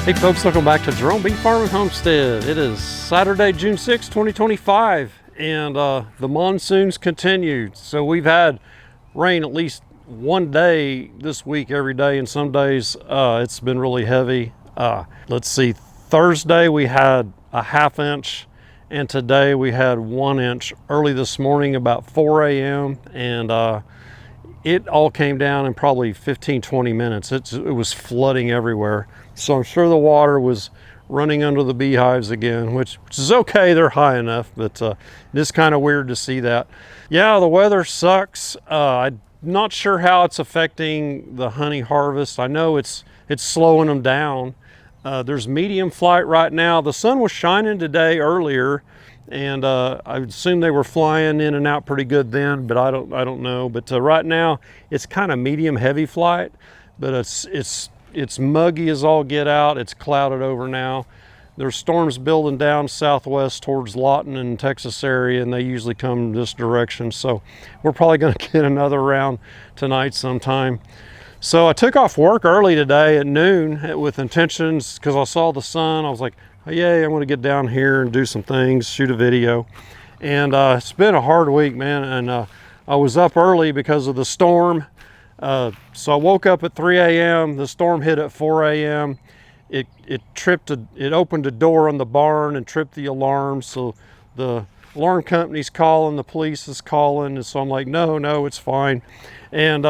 Hey folks, welcome back to Jerome Bee Farm and Homestead. It is Saturday, June 6, 2025, and the monsoons continued. So we've had rain at least one day this week every day, and some days it's been really heavy. Let's see, Thursday we had a ½ inch, and today we had 1 inch early this morning about 4 a.m. and it all came down in probably 15-20 minutes. It was flooding everywhere. So I'm sure the water was running under the beehives again, which is okay, they're high enough, but it is kind of weird to see that. Yeah, the weather sucks. I'm not sure how it's affecting the honey harvest. I know it's slowing them down. There's medium flight right now. The sun was shining today earlier, and I assume they were flying in and out pretty good then, but I don't know. But right now it's kind of medium heavy flight, but it's muggy as all get out. It's clouded over now. There's storms building down southwest towards Lawton and Texas area, and they usually come this direction. So we're probably going to get another round tonight sometime. So I took off work early today at noon with intentions, because I saw the sun. I was like, oh, yay, I'm going to get down here and do some things, shoot a video. And it's been a hard week, man. And I was up early because of the storm. So I woke up at 3 a.m. The storm hit at 4 a.m. It opened a door on the barn and tripped the alarm. So the alarm company's calling, the police is calling. And so I'm like, no, it's fine. And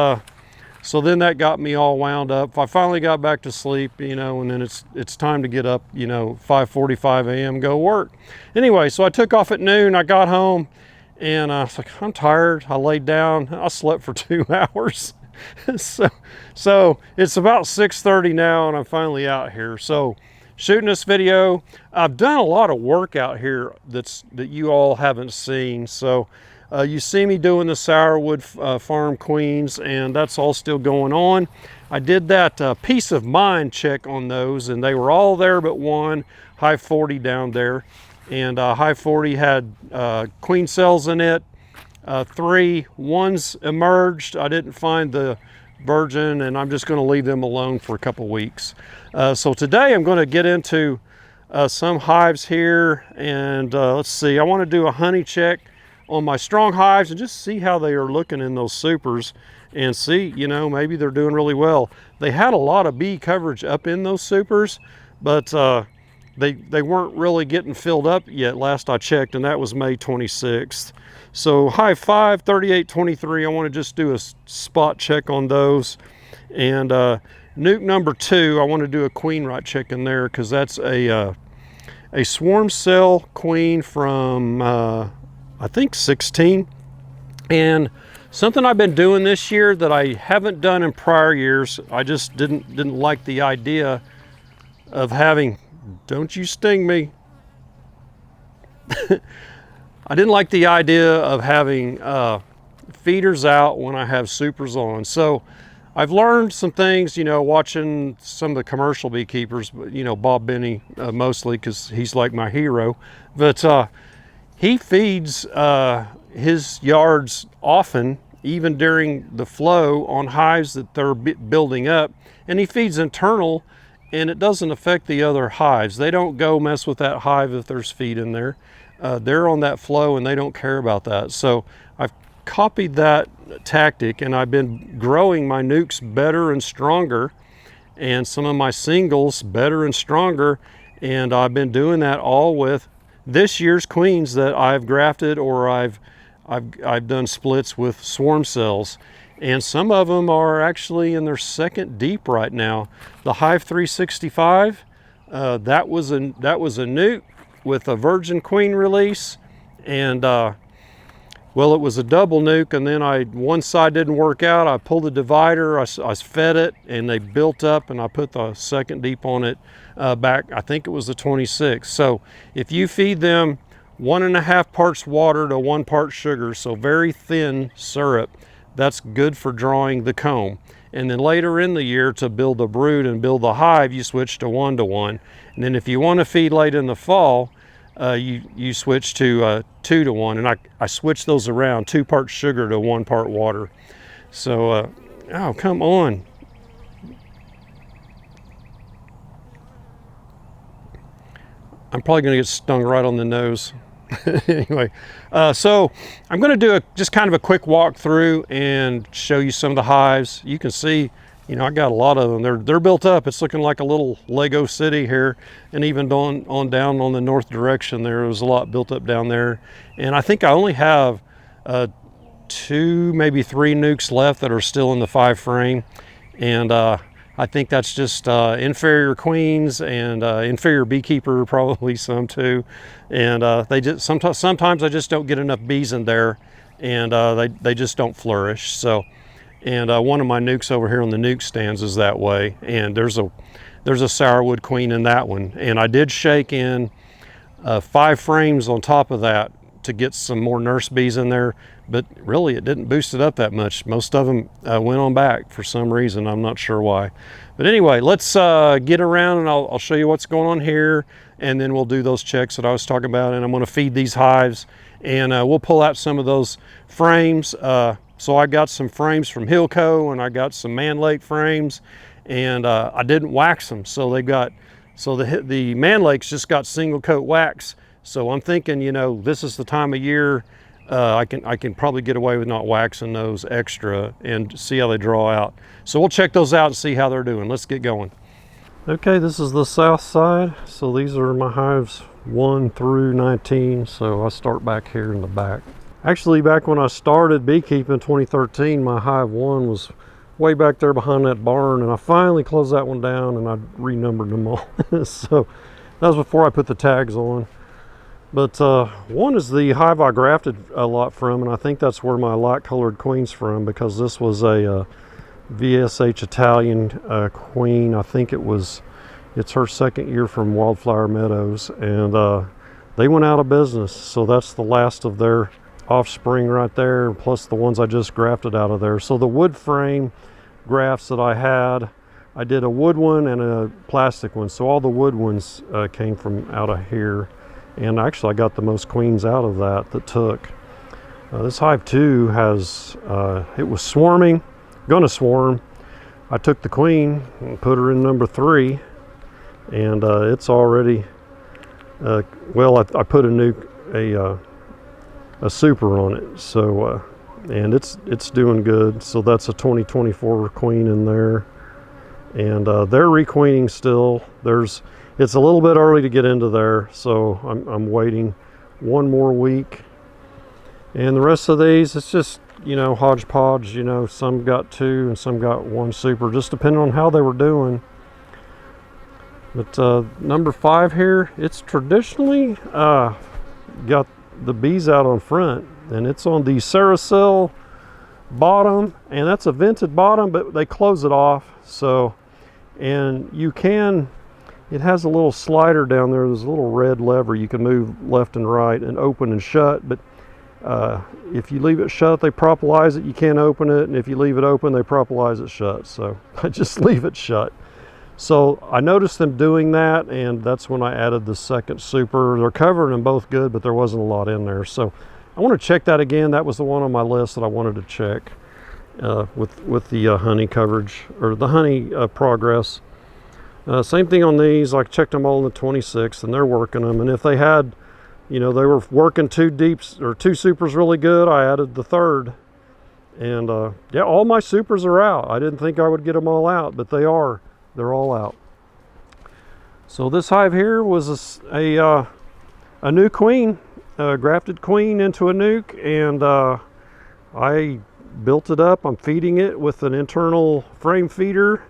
so then that got me all wound up. I finally got back to sleep, and then it's time to get up, 5:45 a.m. go work. Anyway, so I took off at noon. I got home and I was like, I'm tired. I laid down. I slept for 2 hours. So it's about 6:30 now, and I'm finally out here. So shooting this video. I've done a lot of work out here that you all haven't seen. So you see me doing the sourwood farm queens, and that's all still going on. I did that peace of mind check on those, and they were all there but one, Hive 40 down there. And Hive 40 had queen cells in it. 3 ones emerged. I didn't find the virgin, and I'm just going to leave them alone for a couple weeks. So today I'm going to get into some hives here, and let's see, I want to do a honey check on my strong hives and just see how they are looking in those supers, and see, maybe they're doing really well. They had a lot of bee coverage up in those supers, but they weren't really getting filled up yet last I checked, and that was May 26th. So Hive 5, 3823, I want to just do a spot check on those. And nuke number 2, I want to do a queen right check in there, because that's a swarm cell queen from I think 16. And something I've been doing this year that I haven't done in prior years, I just didn't like the idea of having, don't you sting me. I didn't like the idea of having feeders out when I have supers on. So I've learned some things, watching some of the commercial beekeepers, Bob Benny mostly, because he's like my hero. But he feeds his yards often, even during the flow, on hives that they're building up. And he feeds internal, and it doesn't affect the other hives. They don't go mess with that hive if there's feed in there. They're on that flow, and they don't care about that. So I've copied that tactic, and I've been growing my nukes better and stronger, and some of my singles better and stronger. And I've been doing that all with this year's queens that I've grafted, or I've done splits with swarm cells. And some of them are actually in their second deep right now. The Hive 365, that was a nuke with a virgin queen release, and well, it was a double nuke, and then one side didn't work out. I pulled the divider, I fed it, and they built up, and I put the second deep on it back, I think it was the 26th. So if you feed them 1.5 parts water to 1 part sugar, so very thin syrup, that's good for drawing the comb. And then later in the year, to build the brood and build the hive, you switch to 1-to-1. And then if you want to feed late in the fall, you switch to 2-to-1. And I switch those around, 2 parts sugar to 1 part water. So, oh, come on. I'm probably going to get stung right on the nose. Anyway, so I'm going to do just kind of a quick walk through and show you some of the hives. You can see, you know, I got a lot of them. They're built up. It's looking like a little Lego city here, and even on down on the north direction there's a lot built up down there. And I think I only have 2, maybe 3 nukes left that are still in the 5 frame, and I think that's just inferior queens and inferior beekeeper, probably some too. And they just sometimes I just don't get enough bees in there, and they just don't flourish. So, and one of my nukes over here on the nuke stands is that way. And there's a sourwood queen in that one. And I did shake in 5 frames on top of that to get some more nurse bees in there, but really it didn't boost it up that much. Most of them went on back for some reason. I'm not sure why. But anyway, let's get around and I'll show you what's going on here, and then we'll do those checks that I was talking about, and I'm going to feed these hives, and we'll pull out some of those frames. So I got some frames from Hillco, and I got some Mann Lake frames, and I didn't wax them. So the Mann Lakes just got single coat wax. So I'm thinking, you know, this is the time of year I can probably get away with not waxing those extra and see how they draw out. So we'll check those out and see how they're doing. Let's get going. Okay, this is the south side. So these are my hives 1 through 19. So I start back here in the back. Actually, back when I started beekeeping in 2013, my hive 1 was way back there behind that barn, and I finally closed that one down and I renumbered them all. So that was before I put the tags on. But 1 is the hive I grafted a lot from, and I think that's where my light colored queen's from, because this was a VSH Italian queen. I think it's her 2nd year from Wildflower Meadows, and they went out of business. So that's the last of their offspring right there, plus the ones I just grafted out of there. So the wood frame grafts that I had, I did a wood one and a plastic one. So all the wood ones came from out of here. And actually I got the most queens out of that took. This hive 2 has, it was swarming, gonna swarm. I took the queen and put her in number 3, and it's already, well, I put a super on it. So, and it's doing good. So that's a 2024 queen in there. And they're requeening still. It's a little bit early to get into there, so I'm waiting 1 more week. And the rest of these, it's just, you know, hodgepodge. You know, some got 2 and some got 1 super, just depending on how they were doing. But number 5 here, it's traditionally got the bees out on front, and it's on the Ceracell bottom, and that's a vented bottom, but they close it off. So, and you can, it has a little slider down there. There's a little red lever you can move left and right and open and shut, but if you leave it shut, they propolize it. You can't open it, and if you leave it open, they propolize it shut. So I just leave it shut. So I noticed them doing that, and that's when I added the 2nd super. They're covering them both good, but there wasn't a lot in there. So I want to check that again. That was the one on my list that I wanted to check with the honey coverage, or the honey progress. Same thing on these. I checked them all in the 26th, and they're working them. And if they had, you know, they were working 2 deeps or 2 supers really good, I added the 3rd. And yeah, all my supers are out. I didn't think I would get them all out, but they are. They're all out. So this hive here was a new queen, grafted queen into a nuke, and I built it up. I'm feeding it with an internal frame feeder,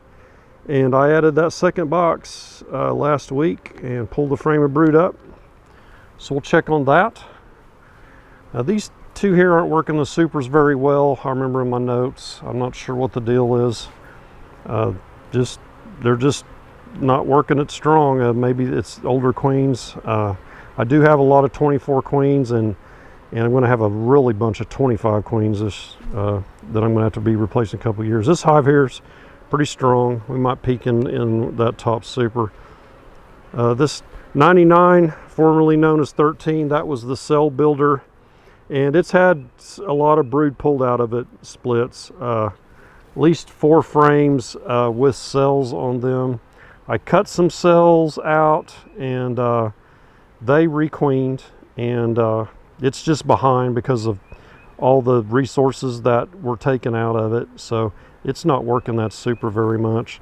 and I added that 2nd box last week and pulled the frame of brood up. So we'll check on that. Now these 2 here aren't working the supers very well. I remember in my notes. I'm not sure what the deal is. They're just not working it strong. Maybe it's older queens. I do have a lot of 24 queens, and I'm going to have a really bunch of 25 queens that I'm going to have to be replacing in a couple of years. This hive here is pretty strong. We might peak in that top super. This 99, formerly known as 13, that was the cell builder, and it's had a lot of brood pulled out of it, splits. At least 4 frames with cells on them. I cut some cells out, and they requeened, and it's just behind because of all the resources that were taken out of it, so it's not working that super very much.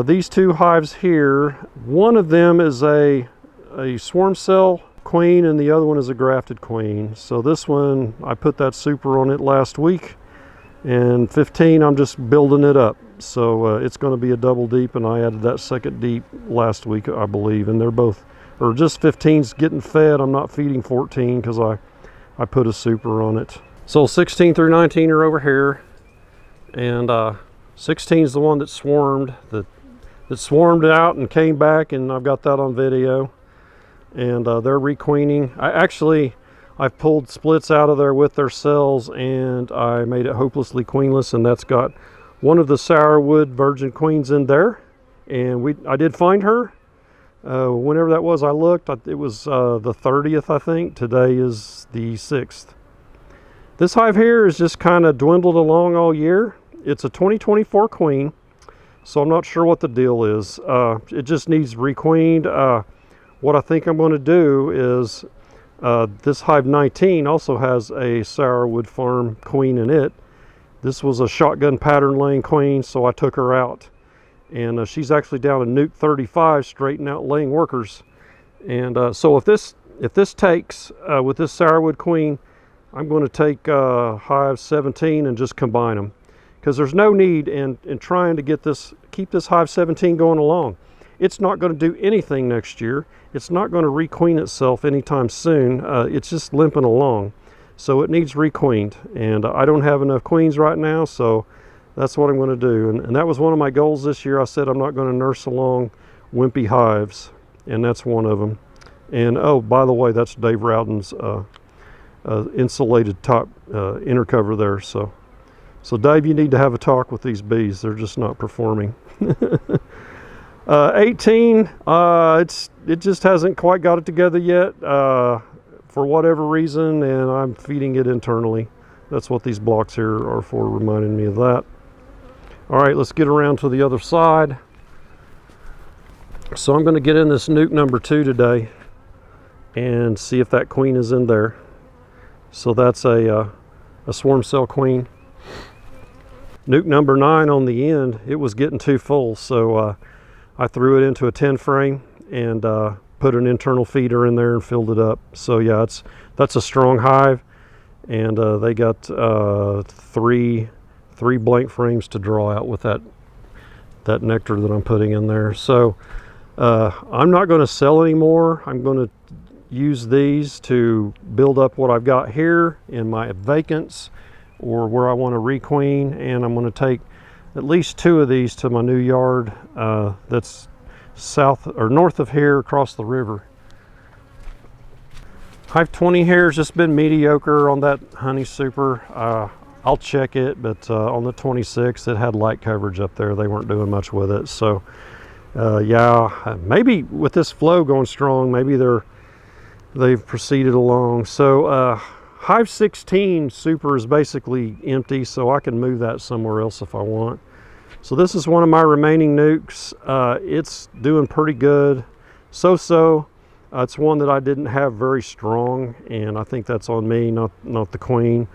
These two hives here, one of them is a swarm cell queen and the other one is a grafted queen. So this one, I put that super on it last week, and 15 I'm just building it up. So it's going to be a double deep, and I added that second deep last week, I believe, and they're both, or just 15's getting fed. I'm not feeding 14 because I put a super on it. So 16 through 19 are over here, and 16 is the one that swarmed, that swarmed out and came back, and I've got that on video. And they're requeening. I've pulled splits out of there with their cells, and I made it hopelessly queenless, and that's got one of the sourwood virgin queens in there. And I did find her. Whenever that was, I looked. It was the 30th, I think. Today is the 6th. This hive here is just kind of dwindled along all year. It's a 2024 queen, so I'm not sure what the deal is. It just needs requeened. What I think I'm going to do is, this hive 19 also has a sourwood farm queen in it. This was a shotgun pattern laying queen, so I took her out. And she's actually down to nuke 35, straighten out laying workers. And so if this takes with this sourwood queen, I'm going to take hive 17 and just combine them, because there's no need in trying to keep this hive 17 going along. It's not going to do anything next year. It's not going to requeen itself anytime soon. It's just limping along, so it needs requeened, and I don't have enough queens right now, so that's what I'm going to do. And that was one of my goals this year. I said I'm not going to nurse along wimpy hives, and that's one of them. And oh, by the way, that's Dave Rowden's insulated top inner cover there. So Dave, you need to have a talk with these bees. They're just not performing. 18, it just hasn't quite got it together yet for whatever reason, and I'm feeding it internally. That's what these blocks here are for, reminding me of that. All right, let's get around to the other side. So I'm going to get in this nuke number 2 today and see if that queen is in there. So that's a swarm cell queen. Nuke number 9 on the end, it was getting too full, so I threw it into a 10 frame and put an internal feeder in there and filled it up. So yeah, that's a strong hive, and they got three blank frames to draw out with that nectar that I'm putting in there. So I'm not going to sell anymore. I'm going to use these to build up what I've got here in my vacants or where I want to requeen, and I'm going to take at least 2 of these to my new yard that's south or north of here across the river. Hive 20 here has just been mediocre on that honey super. I'll check it, but on the 26 it had light coverage up there. They weren't doing much with it. So yeah, maybe with this flow going strong, maybe they've proceeded along. So hive 16 super is basically empty, so I can move that somewhere else if I want. So this is one of my remaining nukes. It's doing pretty good. So-so. It's one that I didn't have very strong, and I think that's on me, not the queen.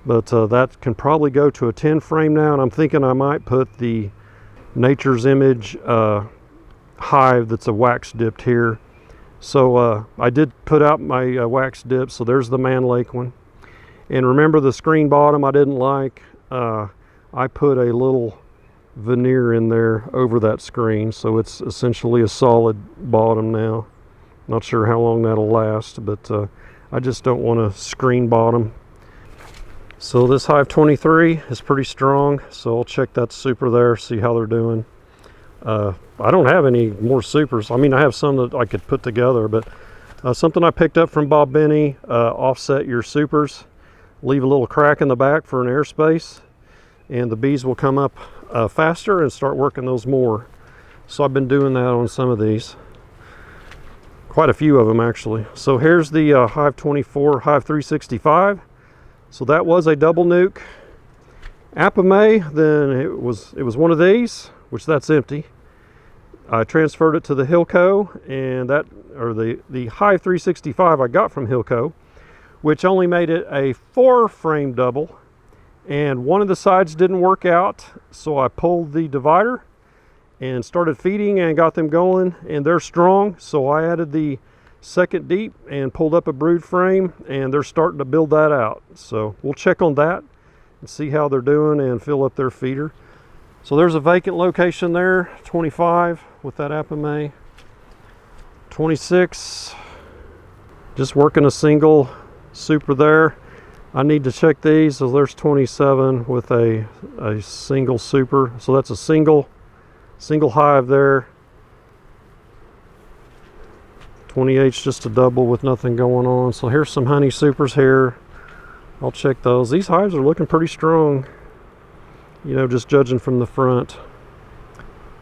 But that can probably go to a 10 frame now, and I'm thinking I might put the Nature's Image hive that's a wax dipped here. So I did put out my wax dip, so there's the Mann Lake one. And remember the screen bottom I didn't like? I put a little veneer in there over that screen, so it's essentially a solid bottom now. Not sure how long that'll last, but I just don't want a screen bottom. So this hive 23 is pretty strong, so I'll check that super there, see how they're doing. I don't have any more supers. I mean, I have some that I could put together, but something I picked up from Bob Benny, offset your supers, leave a little crack in the back for an airspace, and the bees will come up faster and start working those more. So I've been doing that on some of these. Quite a few of them actually. So here's the hive 24 hive 365. So that was a double nuke. Apame, then it was one of these, which that's empty. I transferred it to the Hilco, and the Hive 365 I got from Hilco, which only made it a 4-frame double, and one of the sides didn't work out, so I pulled the divider and started feeding and got them going, and they're strong. So I added the second deep and pulled up a brood frame, and they're starting to build that out. So we'll check on that and see how they're doing and fill up their feeder. So there's a vacant location there, 25 with that Apame. 26, just working a single super there. I need to check these. So there's 27 with a single super. So that's a single hive there. 28's just a double with nothing going on. So here's some honey supers here. I'll check those. These hives are looking pretty strong, you know, just judging from the front.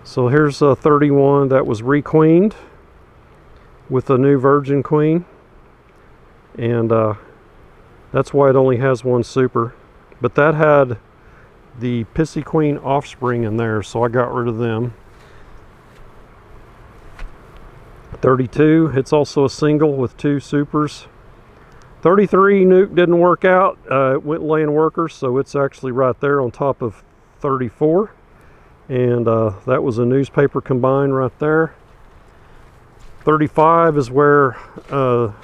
So here's 31 that was requeened with a new virgin queen, and that's why it only has one super, but that had the pissy queen offspring in there, so I got rid of them. 32, it's also a single with 2 supers. 33 nuke didn't work out. It went laying workers, so it's actually right there on top of 34, and that was a newspaper combine right there. 35 is where the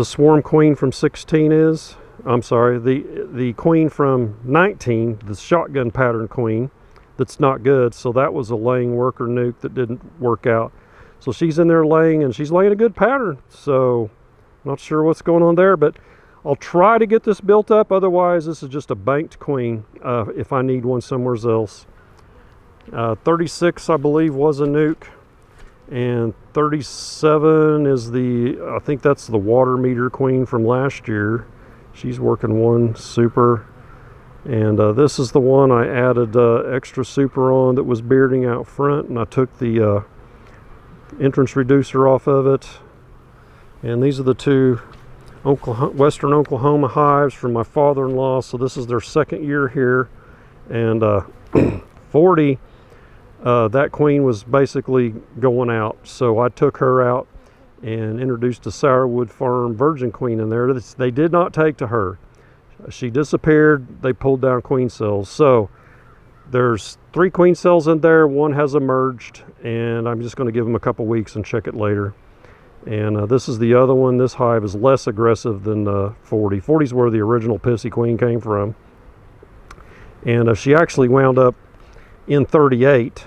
swarm queen from 16 is. I'm sorry, the queen from 19, the shotgun pattern queen, that's not good. So that was a laying worker nuke that didn't work out. So she's in there laying, and she's laying a good pattern. So not sure what's going on there, but I'll try to get this built up. Otherwise, this is just a banked queen if I need one somewhere else. 36, I believe, was a nuke. And 37 is I think that's the water meter queen from last year. She's working one super. And this is the one I added extra super on that was bearding out front, and I took the entrance reducer off of it. And these are the 2 Western Oklahoma hives from my father-in-law. So this is their 2nd year here. And 40, that queen was basically going out. So I took her out and introduced a Sourwood Farm virgin queen in there. They did not take to her. She disappeared. They pulled down queen cells. So there's 3 queen cells in there. 1 has emerged, and I'm just going to give them a couple weeks and check it later. And this is the other one. This hive is less aggressive than 40. 40 is where the original pissy queen came from. And she actually wound up in 38.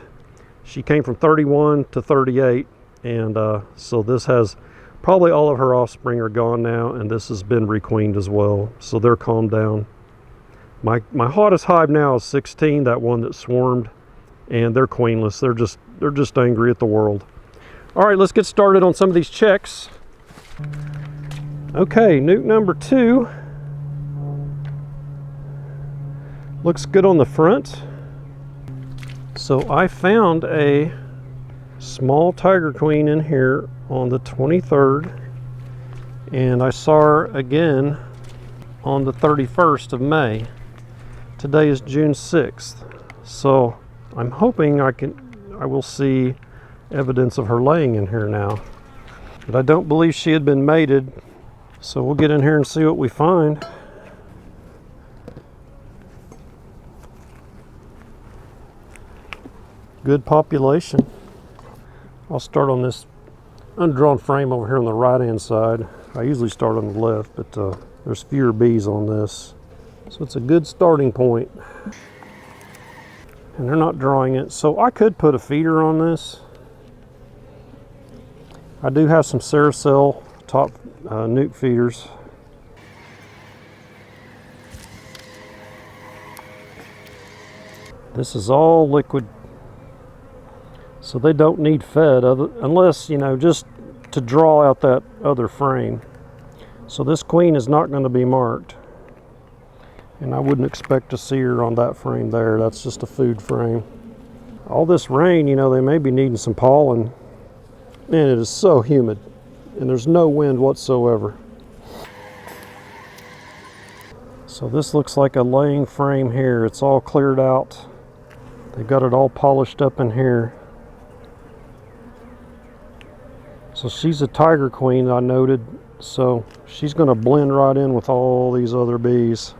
She came from 31 to 38. And so this has probably all of her offspring are gone now, and this has been requeened as well. So they're calmed down. My hottest hive now is 16, that one that swarmed, and they're queenless. They're just angry at the world. All right, let's get started on some of these checks. Okay, nuke number 2 looks good on the front. So I found a small tiger queen in here on the 23rd, and I saw her again on the 31st of May. Today is June 6th, so I'm hoping I will see evidence of her laying in here now. But I don't believe she had been mated, so we'll get in here and see what we find. Good population. I'll start on this undrawn frame over here on the right hand side. I usually start on the left, but there's fewer bees on this, so it's a good starting point. And they're not drawing it, so I could put a feeder on this. I do have some Ceracell top nuke feeders. This is all liquid, so they don't need fed unless, you know, just to draw out that other frame. So this queen is not going to be marked, and I wouldn't expect to see her on that frame there. That's just a food frame. All this rain, you know, they may be needing some pollen. Man, it is so humid, and there's no wind whatsoever. So this looks like a laying frame here. It's all cleared out. They've got it all polished up in here. So she's a tiger queen, I noted, so she's going to blend right in with all these other bees.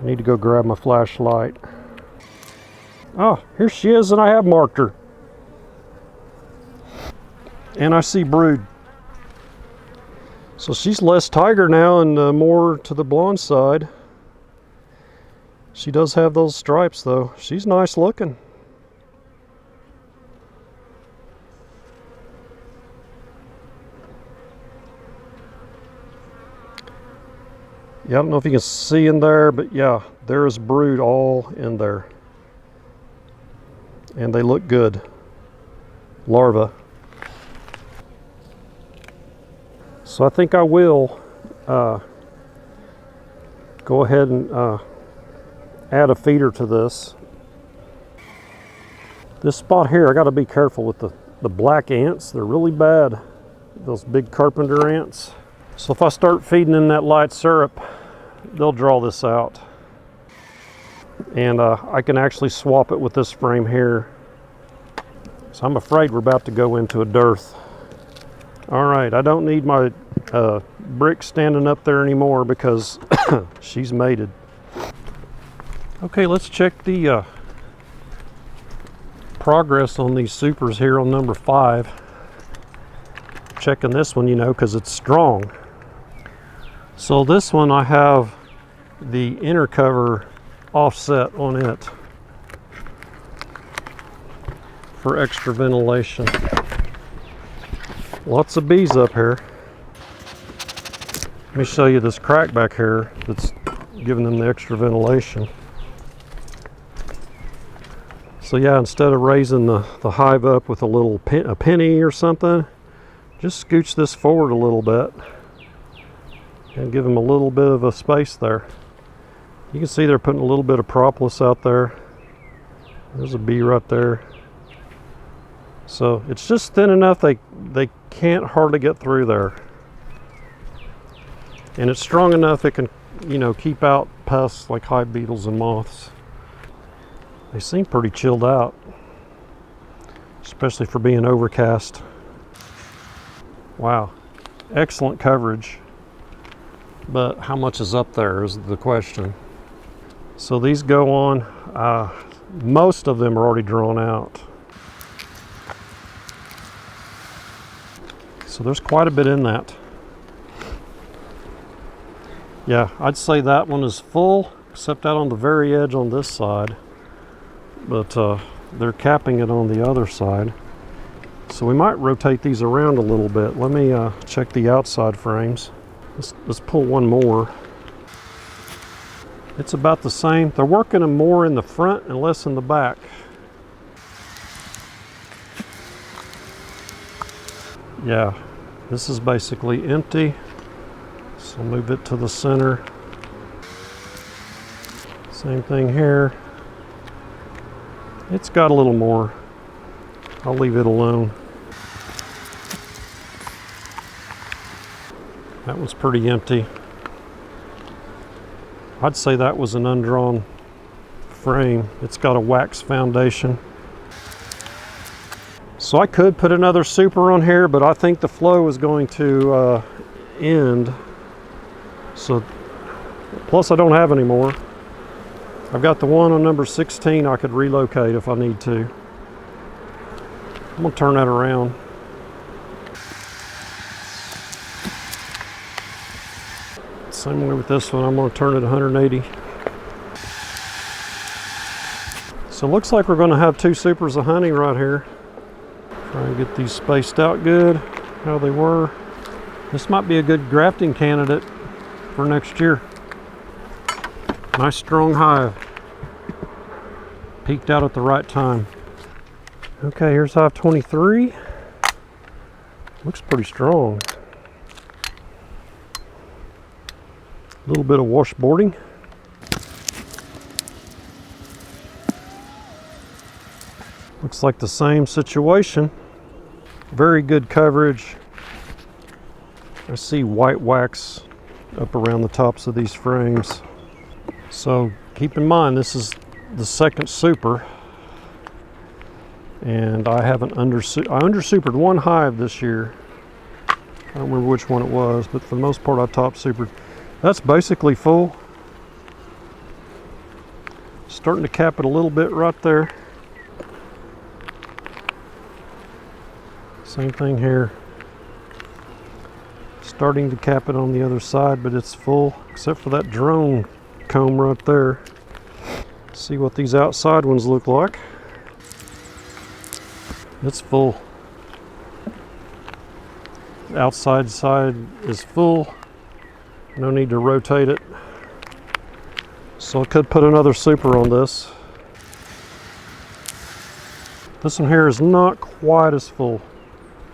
I need to go grab my flashlight. Oh, here she is, and I have marked her. And I see brood. So she's less tiger now and more to the blonde side. She does have those stripes though. She's nice looking. Yeah, I don't know if you can see in there, but yeah, there is brood all in there. And they look good. Larvae. So I think I will go ahead and add a feeder to this. This spot here, I got to be careful with the black ants. They're really bad. Those big carpenter ants. So if I start feeding in that light syrup, they'll draw this out. And I can actually swap it with this frame here. So I'm afraid we're about to go into a dearth. All right, I don't need my brick standing up there anymore because she's mated. Okay, let's check the progress on these supers here on number 5. Checking this one, you know, because it's strong. So this one I have the inner cover offset on it for extra ventilation. Lots of bees up here. Let me show you this crack back here that's giving them the extra ventilation. So yeah, instead of raising the hive up with a penny or something, just scooch this forward a little bit and give them a little bit of a space there. You can see they're putting a little bit of propolis out there. There's a bee right there. So it's just thin enough they can't hardly get through there. And it's strong enough it can, you know, keep out pests like hive beetles and moths. They seem pretty chilled out, especially for being overcast. Wow, excellent coverage. But how much is up there is the question. So these go on, most of them are already drawn out. So there's quite a bit in that. Yeah, I'd say that one is full, except out on the very edge on this side. But they're capping it on the other side. So we might rotate these around a little bit. Let me check the outside frames. Let's pull one more. It's about the same. They're working them more in the front and less in the back. Yeah, this is basically empty. So move it to the center. Same thing here. It's got a little more. I'll leave it alone. That one's pretty empty. I'd say that was an undrawn frame. It's got a wax foundation. So I could put another super on here, but I think the flow is going to end. So, plus I don't have any more. I've got the one on number 16 I could relocate if I need to. I'm gonna turn that around. Same way with this one, I'm going to turn it 180. So it looks like we're going to have 2 supers of honey right here. Try and get these spaced out good, how they were. This might be a good grafting candidate for next year. Nice strong hive. Peaked out at the right time. Okay, here's hive 23. Looks pretty strong. A little bit of washboarding. Looks like the same situation. Very good coverage. I see white wax up around the tops of these frames. So keep in mind, this is the second super. And I haven't I undersupered one hive this year. I don't remember which one it was, but for the most part I top supered. That's basically full. Starting to cap it a little bit right there. Same thing here. Starting to cap it on the other side, but it's full, except for that drone comb right there. See what these outside ones look like. It's full. The outside side is full. No need to rotate it. So I could put another super on this. This one here is not quite as full.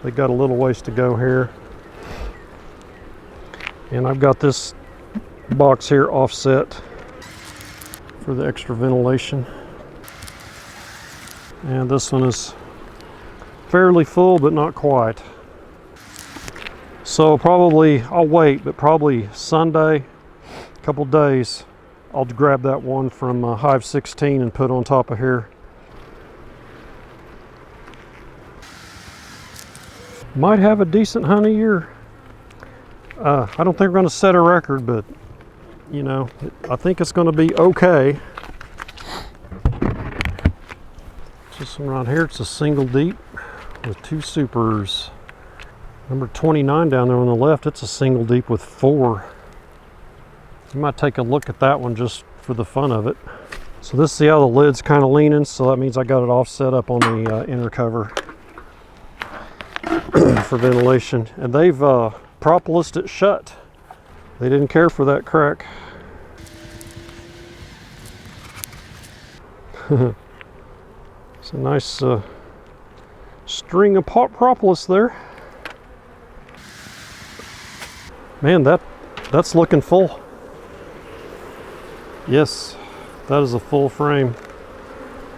They got a little ways to go here. And I've got this box here offset for the extra ventilation. And this one is fairly full, but not quite. So probably, I'll wait, but probably Sunday, a couple days, I'll grab that one from Hive 16 and put on top of here. Might have a decent honey year. I don't think we're going to set a record, but you know, I think it's going to be okay. This one right here, it's a single deep with 2 supers. Number 29 down there on the left, it's a single deep with 4. You might take a look at that one just for the fun of it. So this, see how the lid's kind of leaning, so that means I got it offset up on the inner cover for ventilation. And they've propolised it shut. They didn't care for that crack. It's a nice string of propolis there. Man, that's looking full. Yes, that is a full frame,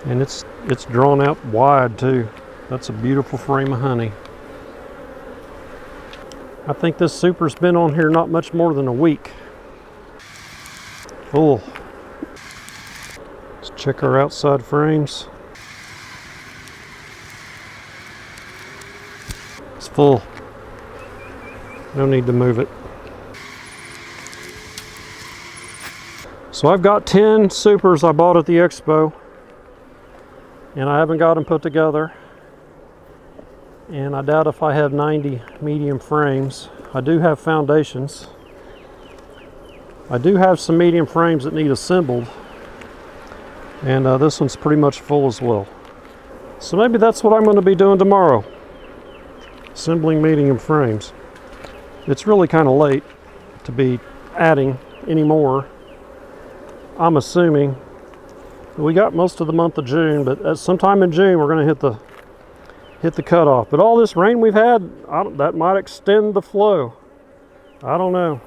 and it's drawn out wide too. That's a beautiful frame of honey. I think this super's been on here not much more than a week. Full. Let's check our outside frames. It's full. No need to move it. So I've got 10 supers I bought at the expo, and I haven't got them put together. And I doubt if I have 90 medium frames. I do have foundations. I do have some medium frames that need assembled, and this one's pretty much full as well. So maybe that's what I'm going to be doing tomorrow, assembling medium frames. It's really kind of late to be adding any more. I'm assuming we got most of the month of June, but at sometime in June we're going to hit the cutoff. But all this rain we've had, that might extend the flow. I don't know.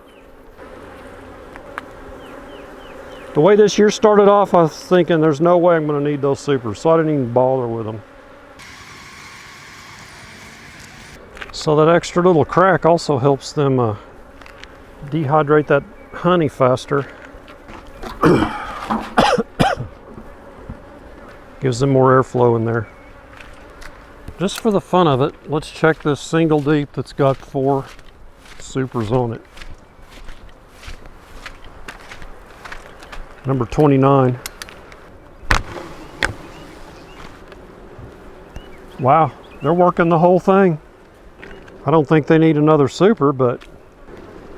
The way this year started off, I was thinking there's no way I'm going to need those supers, so I didn't even bother with them. So that extra little crack also helps them dehydrate that honey faster. Gives them more airflow in there. Just for the fun of it, let's check this single deep that's got 4 supers on it. Number 29. Wow, they're working the whole thing. I don't think they need another super, but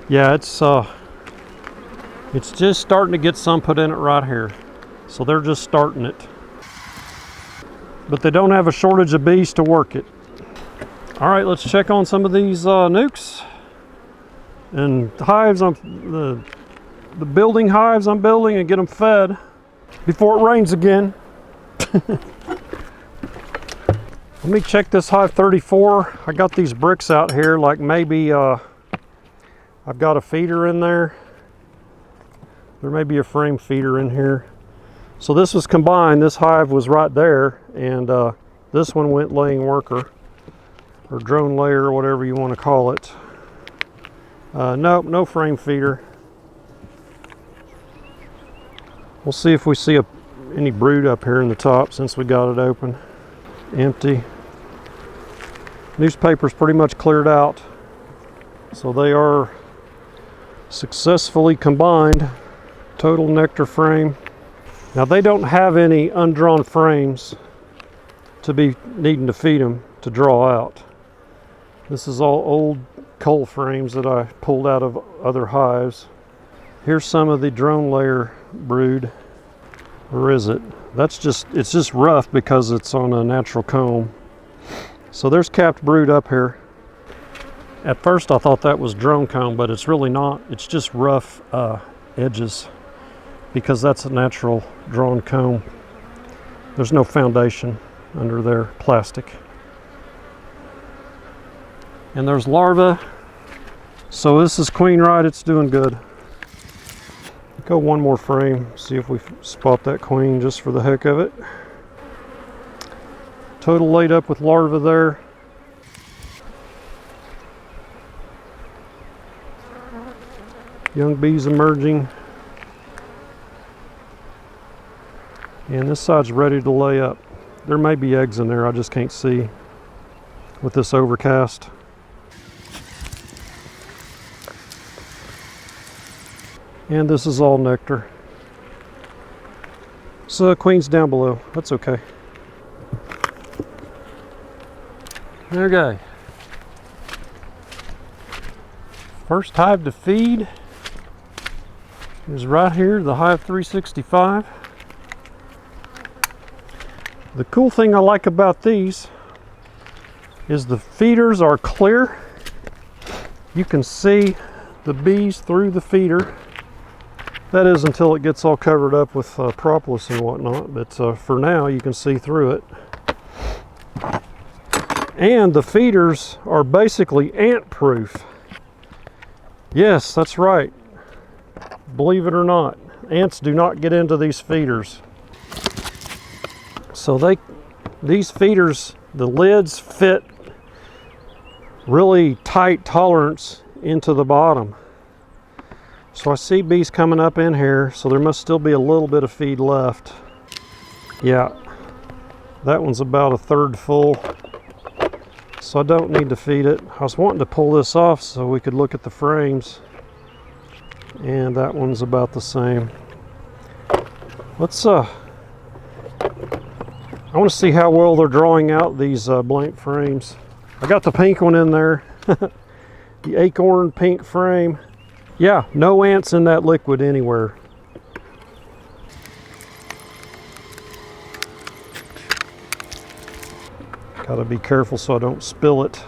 yeah, it's just starting to get some put in it right here. So they're just starting it. But they don't have a shortage of bees to work it. All right, let's check on some of these nukes and hives. The building hives I'm building and get them fed before it rains again. Let me check this hive 34. I got these bricks out here, like maybe I've got a feeder in there. There may be a frame feeder in here. So this was combined. This hive was right there, and this one went laying worker or drone layer or whatever you want to call it. Nope, no frame feeder. We'll see if we see any brood up here in the top since we got it open. Empty. Newspaper's pretty much cleared out. So they are successfully combined. Total nectar frame. Now they don't have any undrawn frames to be needing to feed them to draw out. This is all old coal frames that I pulled out of other hives. Here's some of the drone layer brood. Where is it? It's just rough because it's on a natural comb. So there's capped brood up here. At first I thought that was drone comb, but it's really not. It's just rough edges because that's a natural drawn comb. There's no foundation under their plastic. And there's larvae. So this is queen right, it's doing good. Go one more frame, see if we spot that queen just for the heck of it. Total laid up with larvae there. Young bees emerging. And this side's ready to lay up. There may be eggs in there, I just can't see with this overcast. And this is all nectar. So the queen's down below, that's okay. Okay. First hive to feed is right here, the Hive 365. The cool thing I like about these is the feeders are clear. You can see the bees through the feeder. That is until it gets all covered up with propolis and whatnot, but for now you can see through it. And the feeders are basically ant proof. Yes, that's right. Believe it or not, ants do not get into these feeders. So these feeders, the lids fit really tight tolerance into the bottom. So I see bees coming up in here, so there must still be a little bit of feed left. Yeah, that one's about a third full. So I don't need to feed it. I was wanting to pull this off so we could look at the frames. And that one's about the same. I want to see how well they're drawing out these blank frames. I got the pink one in there. The acorn pink frame. Yeah, no ants in that liquid anywhere. Gotta be careful so I don't spill it.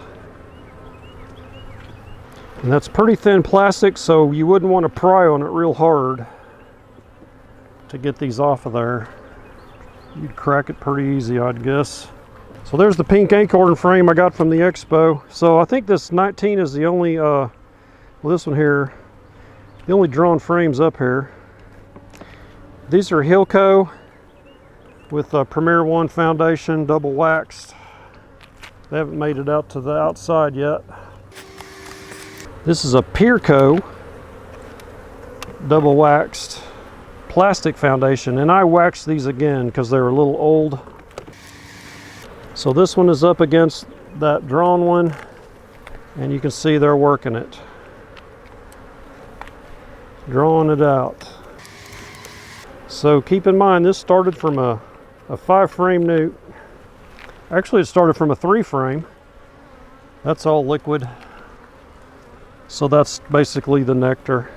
And that's pretty thin plastic, so you wouldn't want to pry on it real hard to get these off of there. You'd crack it pretty easy, I'd guess. So there's the pink acorn frame I got from the expo. So I think this 19 is the only, well, this one here, the only drawn frames up here. These are Hilco with Premier One foundation, double waxed. They haven't made it out to the outside yet. This is a Pierco double waxed plastic foundation, and I waxed these again because they're a little old. So this one is up against that drawn one, and you can see they're working it, drawing it out. So keep in mind, this started from a 5-frame newt. Actually, it started from a 3-frame. That's all liquid. So that's basically the nectar.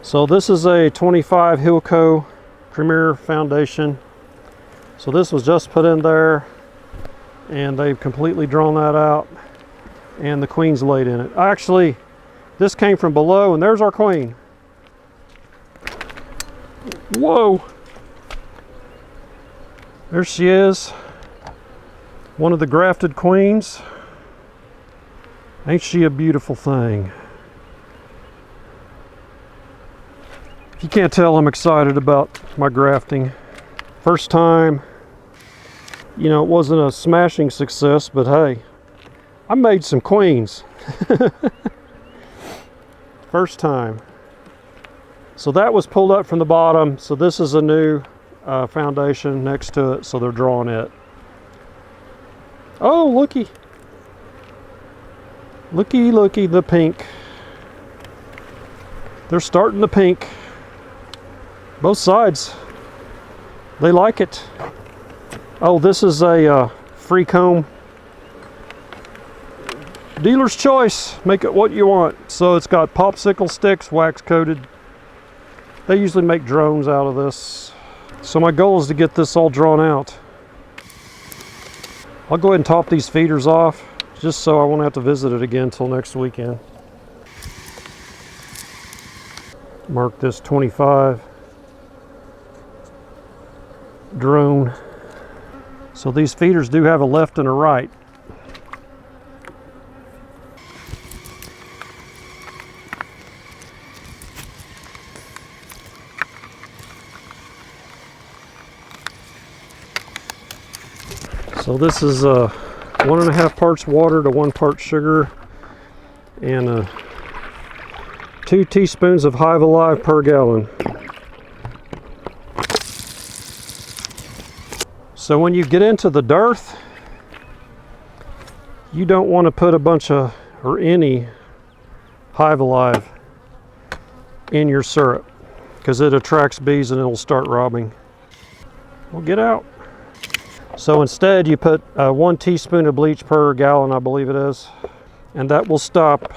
So this is a 25 Hilco Premier foundation. So this was just put in there, and they've completely drawn that out, and the queen's laid in it. Actually, this came from below, and there's our queen. Whoa! There she is, one of the grafted queens. Ain't she a beautiful thing? If you can't tell, I'm excited about my grafting. First time, you know, it wasn't a smashing success, but hey, I made some queens. First time. So that was pulled up from the bottom. So this is a new foundation next to it, so they're drawing it. Oh, looky. Looky, looky, the pink. They're starting to pink. Both sides. They like it. Oh, this is a free comb. Dealer's choice. Make it what you want. So it's got popsicle sticks, wax coated. They usually make drones out of this. So my goal is to get this all drawn out. I'll go ahead and top these feeders off, just so I won't have to visit it again until next weekend. Mark this 25 drone. So these feeders do have a left and a right. So this is 1.5 parts water to 1 part sugar, and 2 teaspoons of Hive Alive per gallon. So when you get into the dearth, you don't want to put a bunch of, or any, Hive Alive in your syrup, because it attracts bees and it'll start robbing. Well, get out. So instead you put 1 teaspoon of bleach per gallon, I believe it is, and that will stop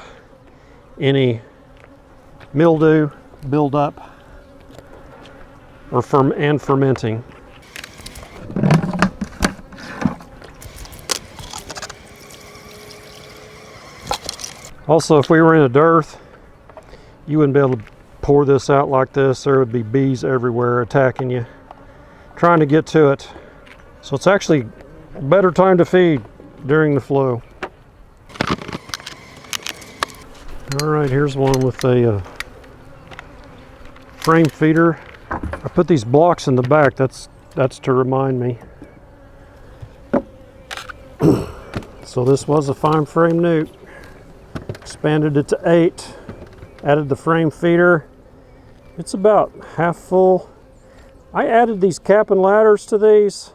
any mildew buildup or fermenting. Also, if we were in a dearth, you wouldn't be able to pour this out like this. There would be bees everywhere attacking you, trying to get to it. So it's actually a better time to feed during the flow. All right, here's one with a frame feeder. I put these blocks in the back. That's to remind me. So this was a fine frame newt. Expanded it to 8. Added the frame feeder. It's about half full. I added these cap and ladders to these.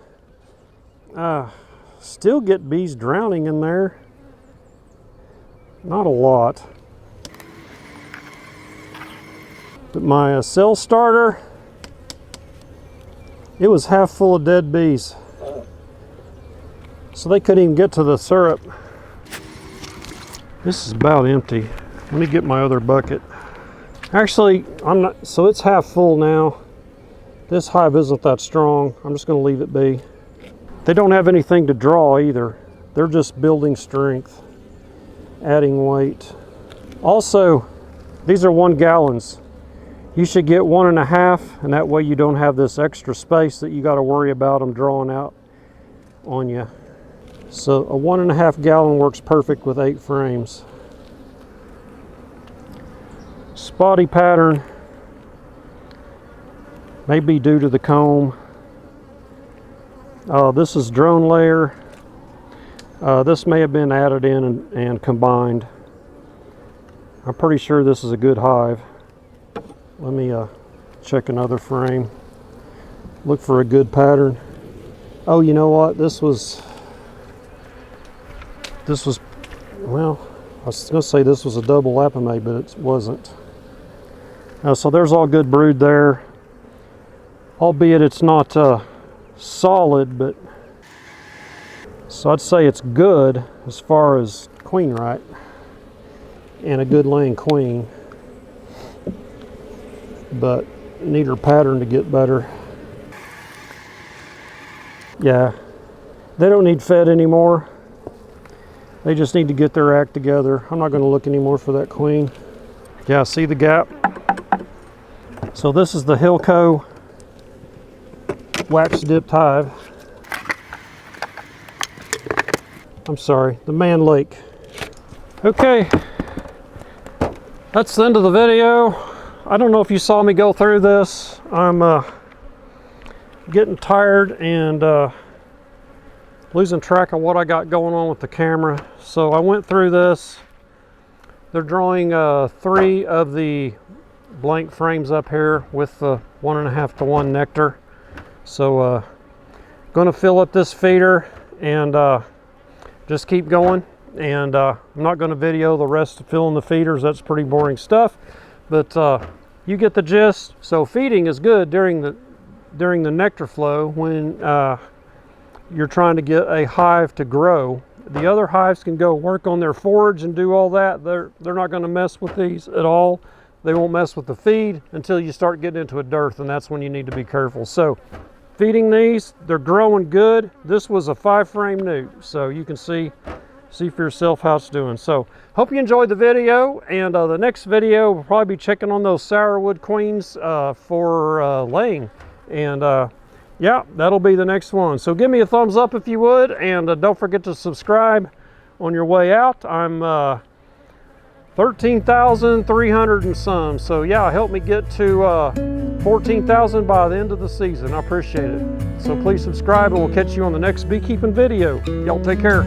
Still get bees drowning in there. Not a lot. But my cell starter, it was half full of dead bees. So they couldn't even get to the syrup. This is about empty. Let me get my other bucket. Actually, I'm not, so it's half full now. This hive isn't that strong. I'm just going to leave it be. They don't have anything to draw either. They're just building strength, adding weight. Also, these are 1 gallons. You should get 1.5, and that way you don't have this extra space that you got to worry about them drawing out on you. So a 1.5 gallon works perfect with 8 frames. Spotty pattern may be due to the comb. This is drone layer. This may have been added in and combined. I'm pretty sure this is a good hive. Let me check another frame. Look for a good pattern. Oh, you know what? This was, well, I was going to say this was a double lapame, but it wasn't. So there's all good brood there. Albeit it's not solid, but so I'd say it's good as far as queen right and a good laying queen, but need her pattern to get better. Yeah, they don't need fed anymore. They just need to get their act together. I'm not going to look anymore for that queen. Yeah, see the gap? So this is the Hilco wax dipped hive. I'm sorry, the Mann Lake. Okay, that's the end of the video. I don't know if you saw me go through this. I'm getting tired and losing track of what I got going on with the camera. So I went through this. They're drawing 3 of the blank frames up here with the 1.5 to 1 nectar. So going to fill up this feeder and just keep going. And I'm not going to video the rest of filling the feeders. That's pretty boring stuff, but you get the gist. So feeding is good during the nectar flow when you're trying to get a hive to grow. The other hives can go work on their forage and do all that. They're not going to mess with these at all. They won't mess with the feed until you start getting into a dearth, and that's when you need to be careful. So feeding these, they're growing good. This was a 5-frame newt, so you can see for yourself how it's doing. So hope you enjoyed the video, and the next video we'll probably be checking on those sourwood queens for laying, and yeah, that'll be the next one. So give me a thumbs up if you would, and don't forget to subscribe on your way out. I'm 13,300 and some, so yeah, help me get to 14,000 by the end of the season. I appreciate it. So please subscribe, and we'll catch you on the next beekeeping video. Y'all take care.